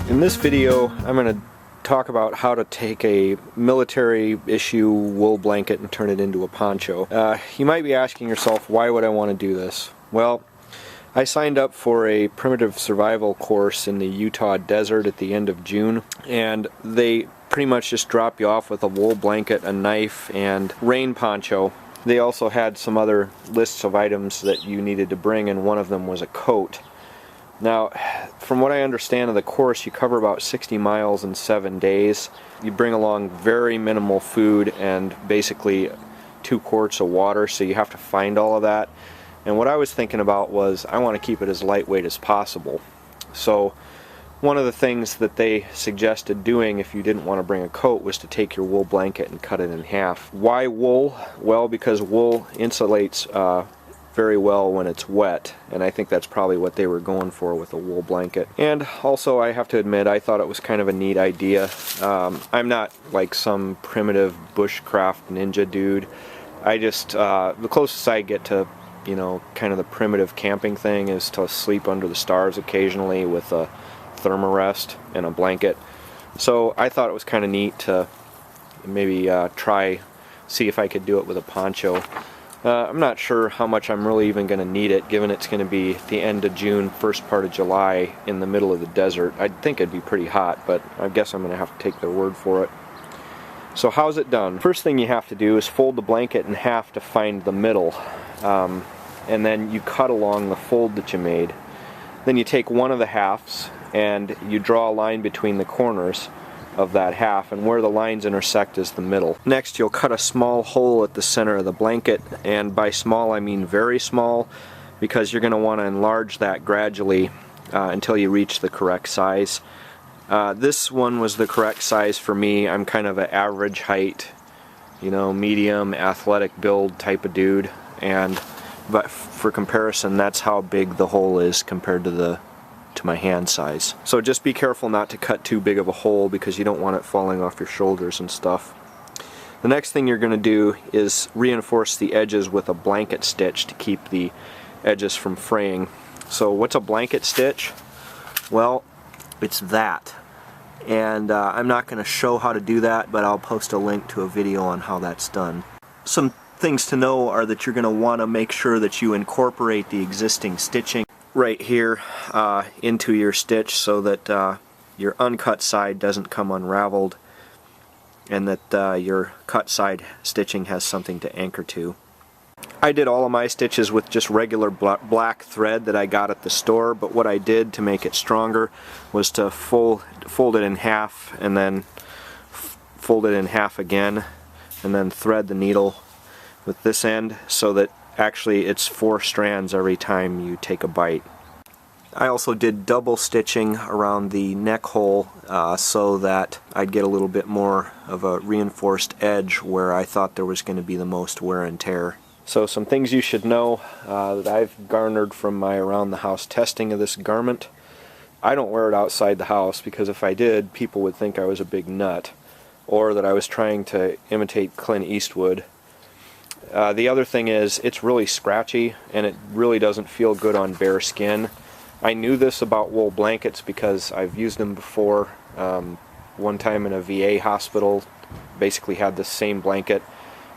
In this video, I'm going to talk about how to take a military issue wool blanket and turn it into a poncho. You might be asking yourself, why would I want to do this? Well, I signed up for a primitive survival course in the Utah desert at the end of June, and they pretty much just drop you off with a wool blanket, a knife, and rain poncho. They also had some other lists of items that you needed to bring, and one of them was a coat. Now, from what I understand of the course, you cover about 60 miles in 7 days. You bring along very minimal food and basically 2 quarts of water, so you have to find all of that. And what I was thinking about was, I want to keep it as lightweight as possible. So one of the things that they suggested doing if you didn't want to bring a coat was to take your wool blanket and cut it in half. Why wool? Well, because wool insulates very well when it's wet, and I think that's probably what they were going for with a wool blanket. And also, I have to admit, I thought it was kind of a neat idea. I'm not like some primitive bushcraft ninja dude. I just, the closest I get to, you know, kind of the primitive camping thing is to sleep under the stars occasionally with a thermarest and a blanket. So I thought it was kind of neat to maybe see if I could do it with a poncho. I'm not sure how much I'm really even going to need it, given it's going to be the end of June, first part of July, in the middle of the desert. I'd think it'd be pretty hot, but I guess I'm going to have to take their word for it. So how's it done? First thing you have to do is fold the blanket in half to find the middle, and then you cut along the fold that you made. Then you take one of the halves and you draw a line between the corners of that half, and where the lines intersect is the middle. Next, you'll cut a small hole at the center of the blanket, and by small I mean very small, because you're going to want to enlarge that gradually until you reach the correct size. This one was the correct size for me. I'm kind of an average height, you know, medium athletic build type of dude, but for comparison, that's how big the hole is compared to my hand size. So just be careful not to cut too big of a hole, because you don't want it falling off your shoulders and stuff. The next thing you're going to do is reinforce the edges with a blanket stitch to keep the edges from fraying. So what's a blanket stitch? Well, it's that. And I'm not going to show how to do that, but I'll post a link to a video on how that's done. Some things to know are that you're going to want to make sure that you incorporate the existing stitching right here into your stitch, so that your uncut side doesn't come unraveled, and that your cut side stitching has something to anchor to. I did all of my stitches with just regular black thread that I got at the store, but what I did to make it stronger was to fold it in half, and then fold it in half again, and then thread the needle with this end, so that actually it's 4 strands every time you take a bite. I also did double stitching around the neck hole so that I'd get a little bit more of a reinforced edge where I thought there was going to be the most wear and tear. So some things you should know that I've garnered from my around the house testing of this garment. I don't wear it outside the house, because if I did, people would think I was a big nut, or that I was trying to imitate Clint Eastwood. The other thing is, it's really scratchy, and it really doesn't feel good on bare skin. I knew this about wool blankets because I've used them before. One time in a VA hospital, basically had the same blanket,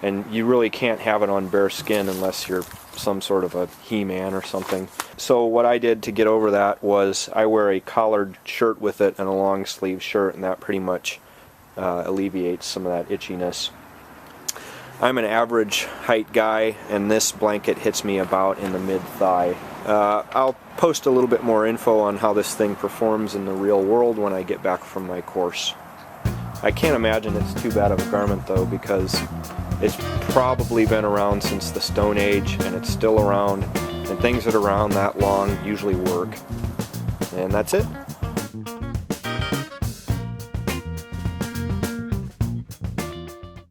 and you really can't have it on bare skin unless you're some sort of a He-Man or something. So what I did to get over that was I wear a collared shirt with it and a long sleeve shirt, and that pretty much alleviates some of that itchiness. I'm an average height guy, and this blanket hits me about in the mid-thigh. I'll post a little bit more info on how this thing performs in the real world when I get back from my course. I can't imagine it's too bad of a garment though, because it's probably been around since the Stone Age, and it's still around, and things that are around that long usually work. And that's it.